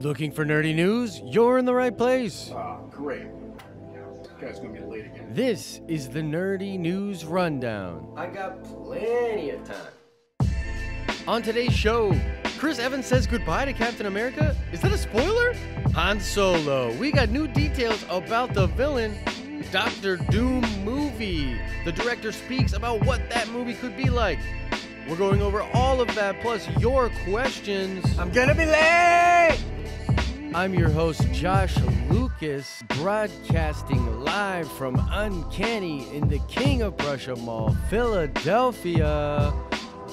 Looking for nerdy news? You're in the right place. Great. This guy's gonna be late again. This is the Nerdy News Rundown. I got plenty of time. On today's show, Chris Evans says goodbye to Captain America? Is that a spoiler? Han Solo. We got new details about the villain. Doctor Doom movie. The director speaks about what that movie could be like. We're going over all of that, plus your questions. I'm gonna be late! I'm your host, Josh Lucas, broadcasting live from Uncanny in the King of Prussia Mall, Philadelphia.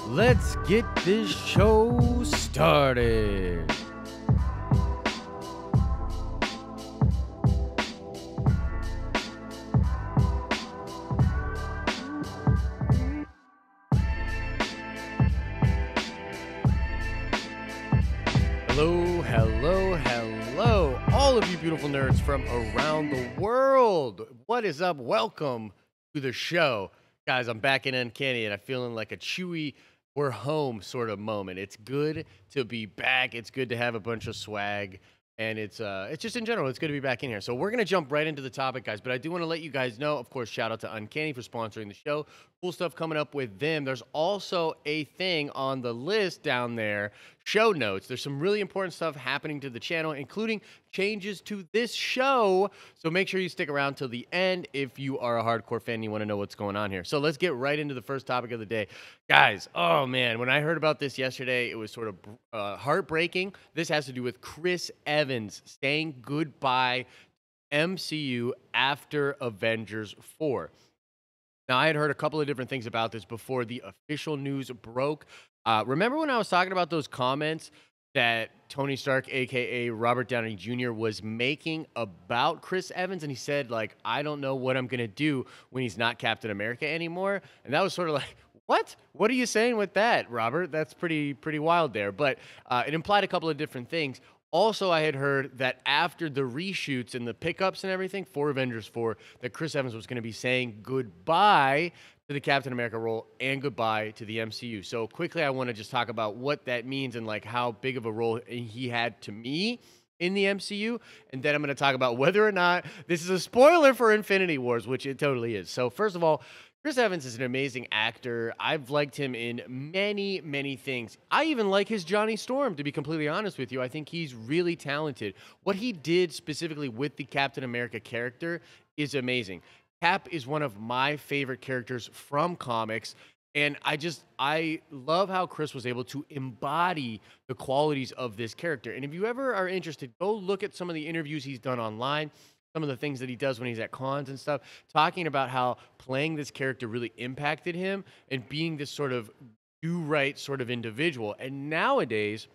Let's get this show started. Hello, all of you beautiful nerds from around the world. What is up? Welcome to the show. Guys, I'm back in Uncanny and I'm feeling like a Chewy, we're home sort of moment. It's good to be back. It's good to have a bunch of swag. And it's just in general, it's good to be back in here. So we're going to jump right into the topic, guys. But I do want to let you guys know, of course, shout out to Uncanny for sponsoring the show. Cool stuff coming up with them. There's also a thing on the list down there, show notes. There's some really important stuff happening to the channel, including changes to this show. So make sure you stick around till the end if you are a hardcore fan and you want to know what's going on here. So let's get right into the first topic of the day. Guys, oh man, when I heard about this yesterday, it was sort of heartbreaking. This has to do with Chris Evans saying goodbye to MCU after Avengers 4. Now, I had heard a couple of different things about this before the official news broke. Remember when I was talking about those comments that Tony Stark, a.k.a. Robert Downey Jr., was making about Chris Evans? And he said, like, I don't know what I'm going to do when he's not Captain America anymore. And that was sort of like, what? What are you saying with that, Robert? That's pretty wild there. But it implied a couple of different things. Also, I had heard that after the reshoots and the pickups and everything for Avengers 4, that Chris Evans was going to be saying goodbye to the Captain America role and goodbye to the MCU. So quickly, I want to just talk about what that means and like how big of a role he had to me in the MCU. And then I'm going to talk about whether or not this is a spoiler for Infinity Wars, which it totally is. So first of all, Chris Evans is an amazing actor. I've liked him in many, many things. I even like his Johnny Storm, to be completely honest with you. I think he's really talented. What he did specifically with the Captain America character is amazing. Cap is one of my favorite characters from comics, and I love how Chris was able to embody the qualities of this character. And if you ever are interested, go look at some of the interviews he's done online, some of the things that he does when he's at cons and stuff, talking about how playing this character really impacted him and being this sort of do-right sort of individual. And nowadays,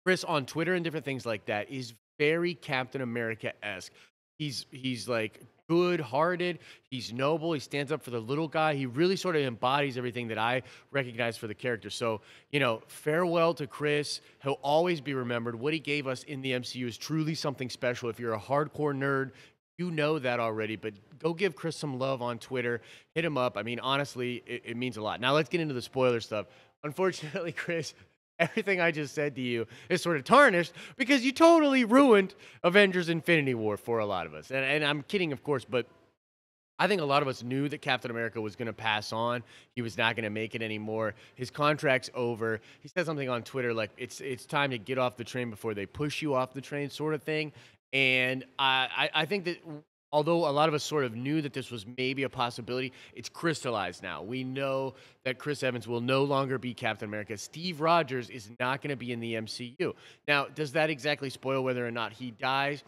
Chris on Twitter and different things like that is very Captain America-esque. He's like good-hearted, he's noble, he stands up for the little guy. He really sort of embodies everything that I recognize for the character. So, you know, farewell to Chris. He'll always be remembered. What he gave us in the MCU is truly something special. If you're a hardcore nerd, you know that already, but go give Chris some love on Twitter. Hit him up. I mean, honestly, it means a lot. Now, let's get into the spoiler stuff. Unfortunately, Chris, everything I just said to you is sort of tarnished because you totally ruined Avengers Infinity War for a lot of us. And I'm kidding, of course, but I think a lot of us knew that Captain America was going to pass on. He was not going to make it anymore. His contract's over. He said something on Twitter like, it's time to get off the train before they push you off the train sort of thing. And I think that although a lot of us sort of knew that this was maybe a possibility, it's crystallized now. We know that Chris Evans will no longer be Captain America. Steve Rogers is not going to be in the MCU. Now, does that exactly spoil whether or not he dies?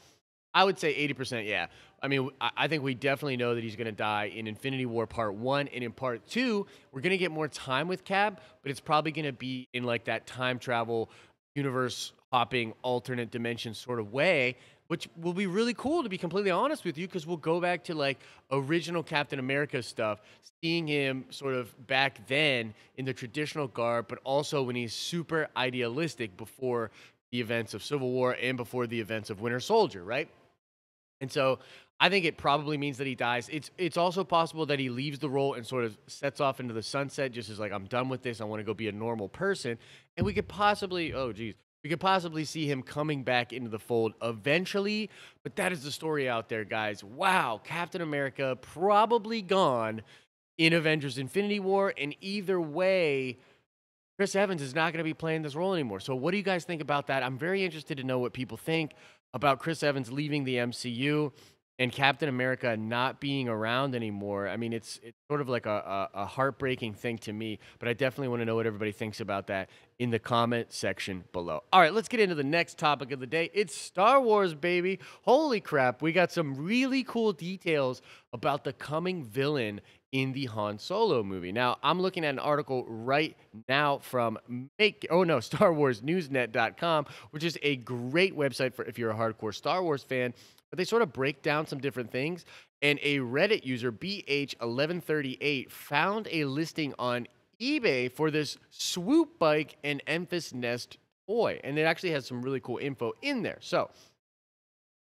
I would say 80% yeah. I mean, I think we definitely know that he's going to die in Infinity War Part 1. And in Part 2, we're going to get more time with Cap, but it's probably going to be in like that time travel, universe hopping, alternate dimension sort of way, which will be really cool, to be completely honest with you, because we'll go back to like original Captain America stuff, seeing him sort of back then in the traditional garb, but also when he's super idealistic before the events of Civil War and before the events of Winter Soldier, right? And so I think it probably means that he dies. It's also possible that he leaves the role and sort of sets off into the sunset, just as like, I'm done with this. I want to go be a normal person. And we could possibly, oh geez, We could possibly see him coming back into the fold eventually, but that is the story out there, guys. Wow, Captain America probably gone in Avengers Infinity War, and either way, Chris Evans is not going to be playing this role anymore. So, what do you guys think about that? I'm very interested to know what people think about Chris Evans leaving the MCU and Captain America not being around anymore. I mean, it's sort of like a heartbreaking thing to me, but I definitely want to know what everybody thinks about that in the comment section below. All right, let's get into the next topic of the day. It's Star Wars, baby. Holy crap, we got some really cool details about the coming villain in the Han Solo movie. Now, I'm looking at an article right now from StarWarsNewsNet.com, which is a great website for if you're a hardcore Star Wars fan. But they sort of break down some different things. And a Reddit user, BH1138, found a listing on eBay for this swoop bike and Enfys Nest toy. And it actually has some really cool info in there. So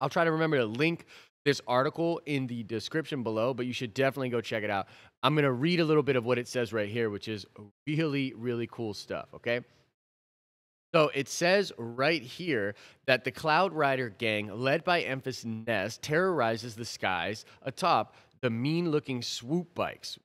I'll try to remember to link this article in the description below, but you should definitely go check it out. I'm going to read a little bit of what it says right here, which is really, really cool stuff, okay? So it says right here that the Cloud Rider gang, led by Enfys Nest, terrorizes the skies atop the mean-looking swoop bikes.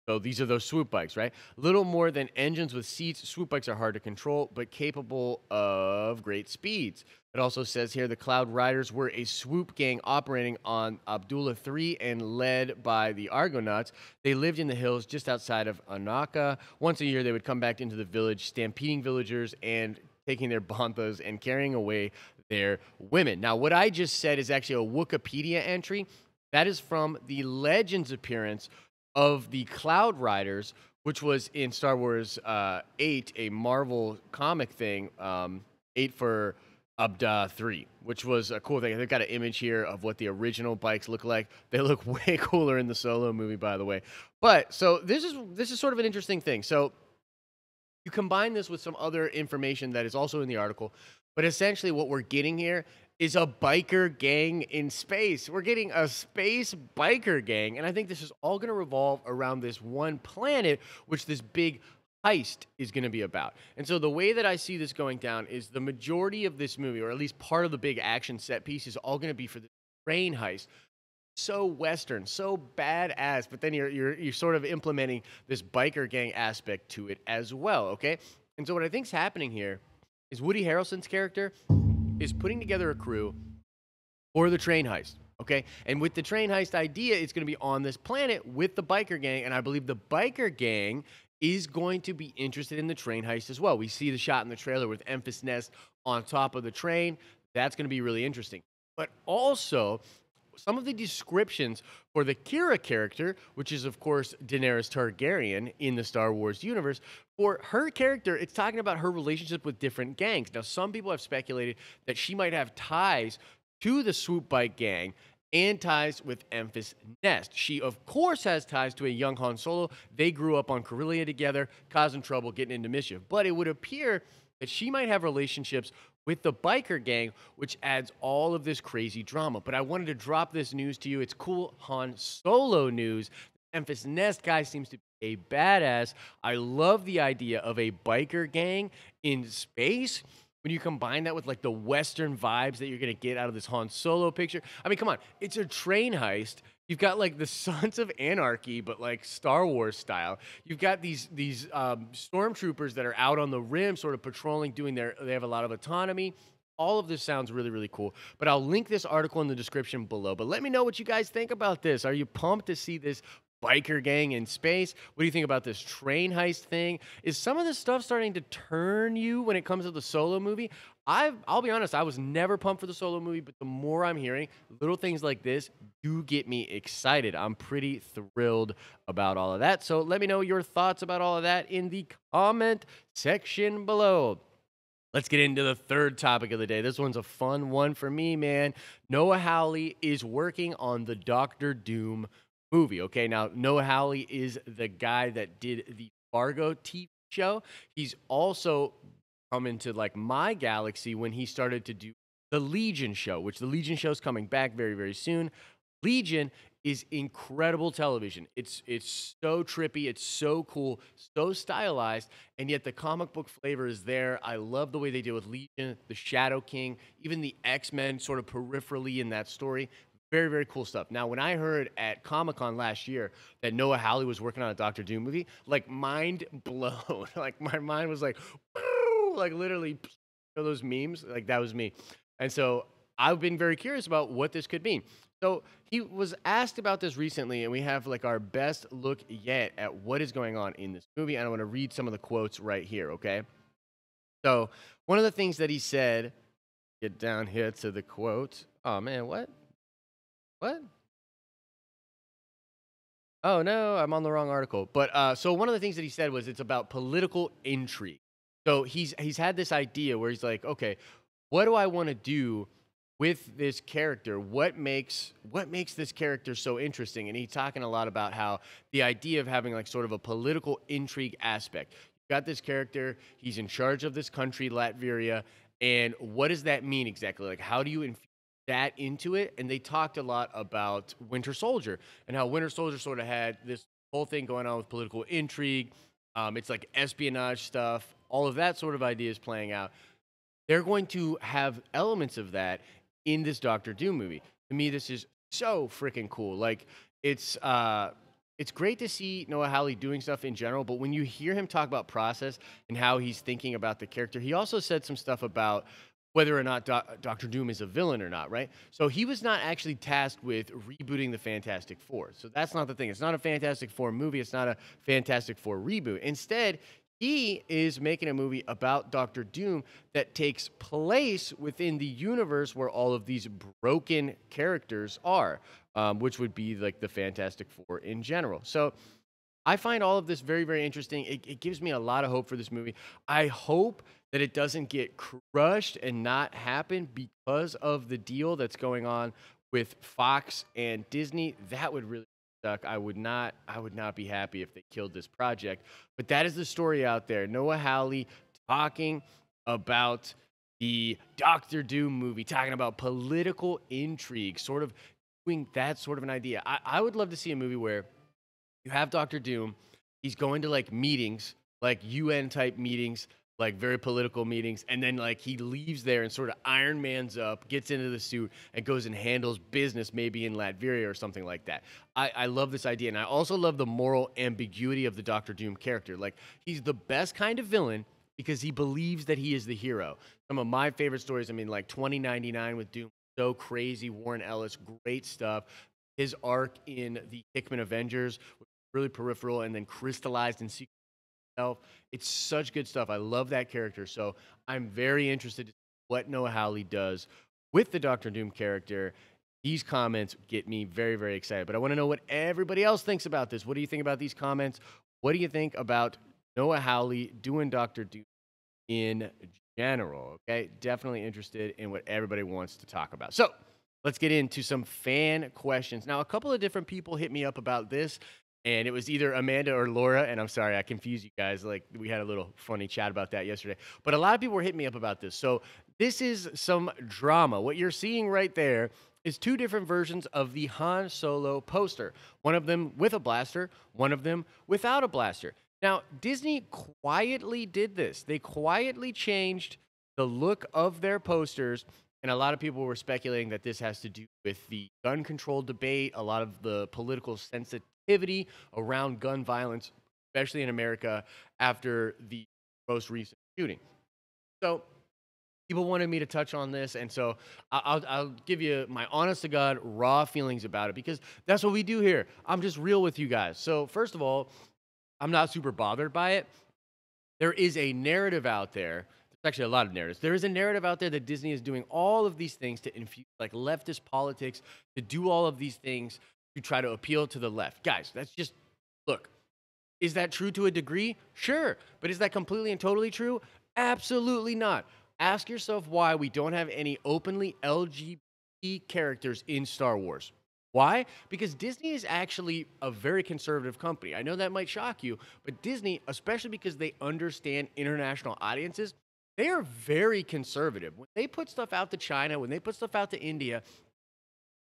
So these are those swoop bikes, right? Little more than engines with seats, swoop bikes are hard to control, but capable of great speeds. It also says here the Cloud Riders were a swoop gang operating on Abdullah 3 and led by the Argonauts. They lived in the hills just outside of Anaka. Once a year, they would come back into the village, stampeding villagers and taking their banthas and carrying away their women. Now, what I just said is actually a Wikipedia entry. That is from the Legends appearance of the Cloud Riders, which was in Star Wars 8, a Marvel comic thing, 8 for Abda 3, which was a cool thing. They've got an image here of what the original bikes look like. They look way cooler in the Solo movie, by the way. But so this is sort of an interesting thing. So you combine this with some other information that is also in the article, but essentially what we're getting here is a biker gang in space. We're getting a space biker gang, and I think this is all going to revolve around this one planet, which this big heist is going to be about. And so the way that I see this going down is the majority of this movie, or at least part of the big action set piece, is all going to be for the train heist. So Western, so badass, but then you're sort of implementing this biker gang aspect to it as well, okay? And so what I think's happening here is Woody Harrelson's character is putting together a crew for the train heist, okay? And with the train heist idea, it's going to be on this planet with the biker gang, and I believe the biker gang is going to be interested in the train heist as well. We see the shot in the trailer with Enfys Nest on top of the train. That's going to be really interesting. But also, some of the descriptions for the Kira character, which is, of course, Daenerys Targaryen in the Star Wars universe, for her character, it's talking about her relationship with different gangs. Now, some people have speculated that she might have ties to the swoop bike gang and ties with Enfys Nest. She, of course, has ties to a young Han Solo. They grew up on Corellia together, causing trouble, getting into mischief. But it would appear that she might have relationships with the biker gang, which adds all of this crazy drama. But I wanted to drop this news to you. It's cool Han Solo news. Enfys Nest guy seems to be a badass. I love the idea of a biker gang in space. When you combine that with like the Western vibes that you're going to get out of this Han Solo picture. I mean, come on. It's a train heist. You've got like the Sons of Anarchy, but like Star Wars style. You've got these stormtroopers that are out on the rim, sort of patrolling, they have a lot of autonomy. All of this sounds really, really cool. But I'll link this article in the description below. But let me know what you guys think about this. Are you pumped to see this biker gang in space? What do you think about this train heist thing? Is some of this stuff starting to turn you when it comes to the Solo movie? I'll be honest, I was never pumped for the Solo movie, but the more I'm hearing, little things like this do get me excited. I'm pretty thrilled about all of that. So let me know your thoughts about all of that in the comment section below. Let's get into the third topic of the day. This one's a fun one for me, man. Noah Hawley is working on the Doctor Doom movie. Okay, now Noah Hawley is the guy that did the Fargo TV show. He's also come into like my galaxy when he started to do the Legion show, which the Legion show is coming back very, very soon. Legion is incredible television. It's so trippy, it's so cool, so stylized, and yet the comic book flavor is there. I love the way they deal with Legion, the Shadow King, even the X-Men sort of peripherally in that story. Very, very cool stuff. Now, when I heard at Comic-Con last year that Noah Hawley was working on a Doctor Doom movie, like mind blown. Like my mind was like, like literally, those memes, like that was me. And so I've been very curious about what this could mean. So he was asked about this recently, and we have like our best look yet at what is going on in this movie. And I want to read some of the quotes right here, okay? So one of the things that he said, get down here to the quote. Oh man, what? What? Oh no, I'm on the wrong article. But so one of the things that he said was it's about political intrigue. So he's had this idea where he's like, okay, what do I want to do with this character? What makes this character so interesting? And he's talking a lot about how the idea of having like sort of a political intrigue aspect. You got this character, he's in charge of this country, Latveria, and what does that mean exactly? Like how do you infuse that into it? And they talked a lot about Winter Soldier and how Winter Soldier sort of had this whole thing going on with political intrigue. It's like espionage stuff, all of that sort of ideas playing out. They're going to have elements of that in this Doctor Doom movie. To me, this is so freaking cool. Like it's great to see Noah Hawley doing stuff in general, but when you hear him talk about process and how he's thinking about the character, he also said some stuff about whether or not Doctor Doom is a villain or not, right? So he was not actually tasked with rebooting the Fantastic Four. So that's not the thing. It's not a Fantastic Four movie. It's not a Fantastic Four reboot. Instead, he is making a movie about Doctor Doom that takes place within the universe where all of these broken characters are, which would be like the Fantastic Four in general. So I find all of this very, very interesting. It gives me a lot of hope for this movie. I hope that it doesn't get crushed and not happen because of the deal that's going on with Fox and Disney. That would really suck. I would not be happy if they killed this project. But that is the story out there. Noah Hawley talking about the Doctor Doom movie, talking about political intrigue, sort of doing that sort of an idea. I would love to see a movie where you have Doctor Doom. He's going to like meetings, like UN type meetings, like very political meetings, and then like he leaves there and sort of Iron Man's up, gets into the suit, and goes and handles business maybe in Latveria or something like that. I love this idea, and I also love the moral ambiguity of the Doctor Doom character. Like he's the best kind of villain because he believes that he is the hero. Some of my favorite stories, I mean, like 2099 with Doom, so crazy. Warren Ellis, great stuff. His arc in the Hickman Avengers really peripheral and then crystallized in secret itself. It's such good stuff. I love that character. So I'm very interested in what Noah Hawley does with the Doctor Doom character. These comments get me very, very excited. But I want to know what everybody else thinks about this. What do you think about these comments? What do you think about Noah Hawley doing Doctor Doom in general? Okay, definitely interested in what everybody wants to talk about. So let's get into some fan questions. Now, a couple of different people hit me up about this, and it was either Amanda or Laura, and I'm sorry, I confused you guys. Like, we had a little funny chat about that yesterday. But a lot of people were hitting me up about this. So this is some drama. What you're seeing right there is two different versions of the Han Solo poster. One of them with a blaster, one of them without a blaster. Now, Disney quietly did this. They quietly changed the look of their posters, and a lot of people were speculating that this has to do with the gun control debate, a lot of the political sensitivity around gun violence, especially in America after the most recent shooting. So people wanted me to touch on this, and so I'll give you my honest to God raw feelings about it because that's what we do here. I'm just real with you guys. So first of all, I'm not super bothered by it. There is a narrative out there. There's actually a lot of narratives. There is a narrative out there that Disney is doing all of these things to infuse like leftist politics, to do all of these things to try to appeal to the left. Guys, that's just, look, is that true to a degree? Sure. But is that completely and totally true? Absolutely not. Ask yourself why we don't have any openly LGBT characters in Star Wars. Why? Because Disney is actually a very conservative company. I know that might shock you, but Disney, especially because they understand international audiences, they are very conservative. When they put stuff out to China, when they put stuff out to India,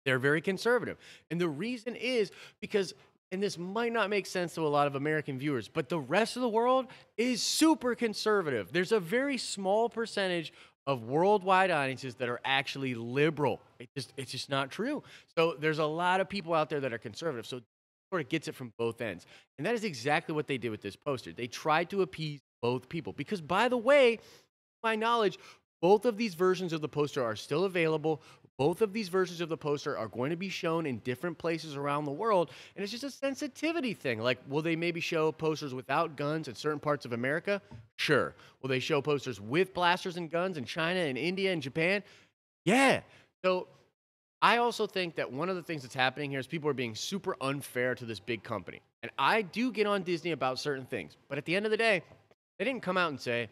They're very conservative. And the reason is because, and this might not make sense to a lot of American viewers, but the rest of the world is super conservative. There's a very small percentage of worldwide audiences that are actually liberal. It's just not true. So there's a lot of people out there that are conservative. So it sort of gets it from both ends. And that is exactly what they did with this poster. They tried to appease both people. Because, by the way, to my knowledge, both of these versions of the poster are still available. Both of these versions of the poster are going to be shown in different places around the world. And it's just a sensitivity thing. Like, will they maybe show posters without guns in certain parts of America? Sure. Will they show posters with blasters and guns in China and India and Japan? Yeah. So I also think that one of the things that's happening here is people are being super unfair to this big company. And I do get on Disney about certain things. But at the end of the day, they didn't come out and say,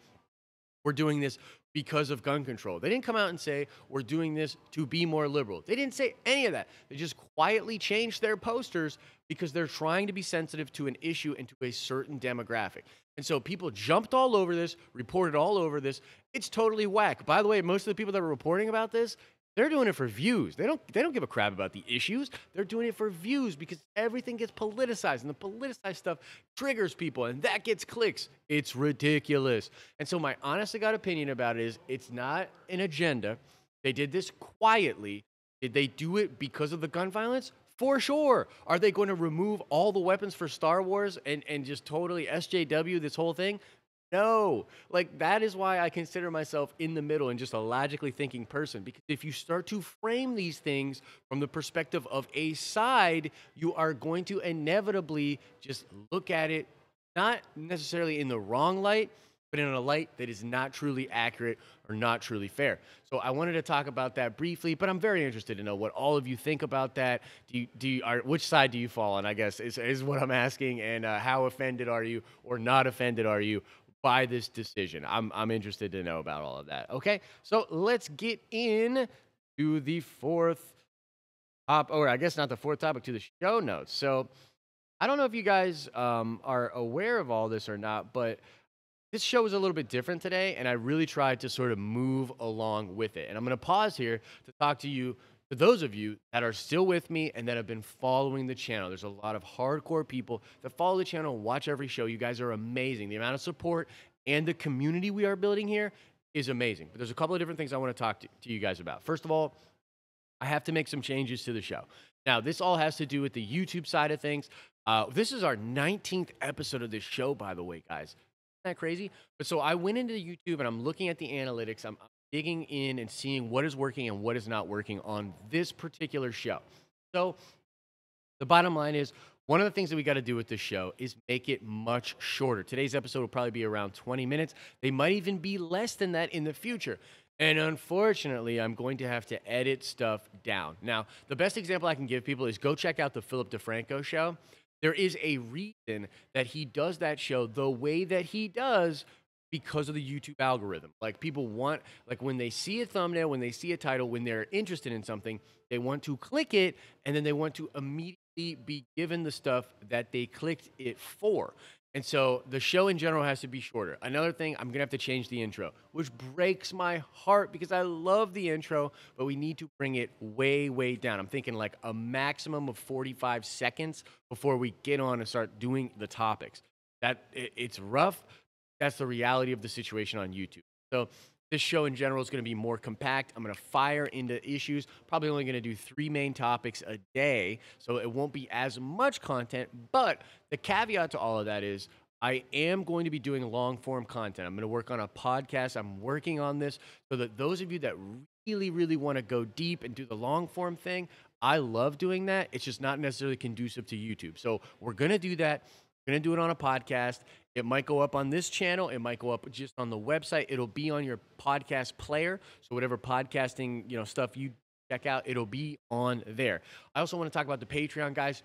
we're doing this because of gun control. They didn't come out and say, we're doing this to be more liberal. They didn't say any of that. They just quietly changed their posters because they're trying to be sensitive to an issue and to a certain demographic. And so people jumped all over this, reported all over this. It's totally whack. By the way, most of the people that were reporting about this, they're doing it for views. They don't give a crap about the issues. They're doing it for views because everything gets politicized, and the politicized stuff triggers people, and that gets clicks. It's ridiculous. And so my honest to God opinion about it is it's not an agenda. They did this quietly. Did they do it because of the gun violence? For sure. Are they going to remove all the weapons for Star Wars and just totally SJW this whole thing? No, like that is why I consider myself in the middle and just a logically thinking person. Because if you start to frame these things from the perspective of a side, you are going to inevitably just look at it not necessarily in the wrong light, but in a light that is not truly accurate or not truly fair. So I wanted to talk about that briefly, but I'm very interested to know what all of you think about that. Which side do you fall on, I guess, is what I'm asking, and how offended are you or not offended are you by this decision? I'm interested to know about all of that. Okay, so let's get in to the fourth topic, or I guess not the fourth topic, to the show notes. So I don't know if you guys are aware of all this or not, but this show is a little bit different today, and I really tried to sort of move along with it. And I'm going to pause here to talk to you, to those of you that are still with me and that have been following the channel. There's a lot of hardcore people that follow the channel and watch every show. You guys are amazing. The amount of support and the community we are building here is amazing. But there's a couple of different things I want to talk to you guys about. First of all, I have to make some changes to the show. Now, this all has to do with the YouTube side of things. This is our 19th episode of this show, by the way, guys. Isn't that crazy? But so I went into YouTube and I'm looking at the analytics. I'm digging in and seeing what is working and what is not working on this particular show. So the bottom line is, one of the things that we got to do with this show is make it much shorter. Today's episode will probably be around 20 minutes. They might even be less than that in the future. And unfortunately, I'm going to have to edit stuff down. Now, the best example I can give people is go check out the Philip DeFranco show. There is a reason that he does that show the way that he does because of the YouTube algorithm. Like, people want, like, when they see a thumbnail, when they see a title, when they're interested in something, they want to click it, and then they want to immediately be given the stuff that they clicked it for. And so the show in general has to be shorter. Another thing, I'm going to have to change the intro, which breaks my heart because I love the intro, but we need to bring it way, way down. I'm thinking like a maximum of 45 seconds before we get on and start doing the topics. It's rough. That's the reality of the situation on YouTube. So this show in general is going to be more compact. I'm going to fire into issues. Probably only going to do 3 main topics a day, so it won't be as much content. But the caveat to all of that is I am going to be doing long-form content. I'm going to work on a podcast. I'm working on this so that those of you that really, really want to go deep and do the long-form thing, I love doing that. It's just not necessarily conducive to YouTube. So we're going to do that. We're going to do it on a podcast. It might go up on this channel. It might go up just on the website. It'll be on your podcast player. So whatever podcasting, stuff you check out, it'll be on there. I also want to talk about the Patreon, guys.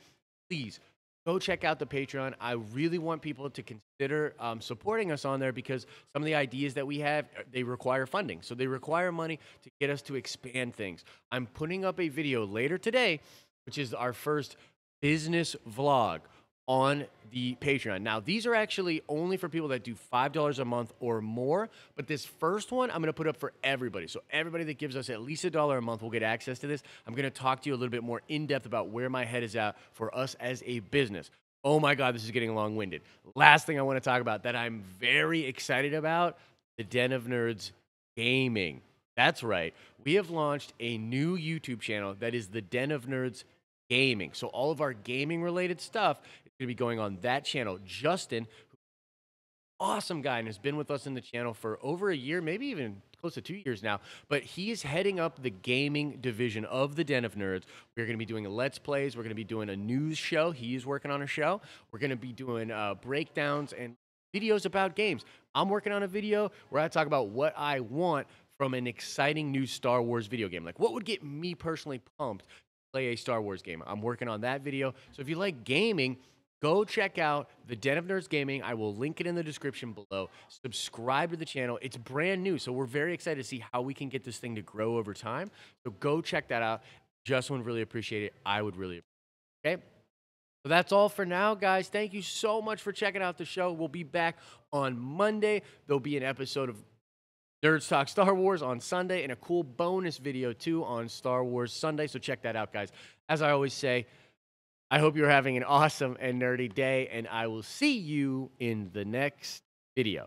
Please go check out the Patreon. I really want people to consider supporting us on there because some of the ideas that we have, they require funding. So they require money to get us to expand things. I'm putting up a video later today, which is our first business vlog. on the Patreon. Now, these are actually only for people that do $5 a month or more, but this first one I'm going to put up for everybody. So everybody that gives us at least $1 a month will get access to this. I'm going to talk to you a little bit more in depth about where my head is at for us as a business. Oh my God, this is getting long-winded. Last thing I want to talk about that I'm very excited about, the Den of Nerds Gaming. That's right. We have launched a new YouTube channel that is the Den of Nerds Gaming. So all of our gaming-related stuff is going to be going on that channel. Justin, awesome guy, and has been with us in the channel for over a year, maybe even close to 2 years now, but he is heading up the gaming division of the Den of Nerds. We're going to be doing Let's Plays. We're going to be doing a news show. He's working on a show. We're going to be doing breakdowns and videos about games. I'm working on a video where I talk about what I want from an exciting new Star Wars video game. Like, what would get me personally pumped to play a Star Wars game? I'm working on that video. So if you like gaming, go check out the Den of Nerds Gaming. I will link it in the description below. Subscribe to the channel. It's brand new, so we're very excited to see how we can get this thing to grow over time. So go check that out. Justin would really appreciate it. I would really appreciate it. Okay? So that's all for now, guys. Thank you so much for checking out the show. We'll be back on Monday. There'll be an episode of Nerds Talk Star Wars on Sunday and a cool bonus video, too, on Star Wars Sunday. So check that out, guys. As I always say, I hope you're having an awesome and nerdy day, and I will see you in the next video.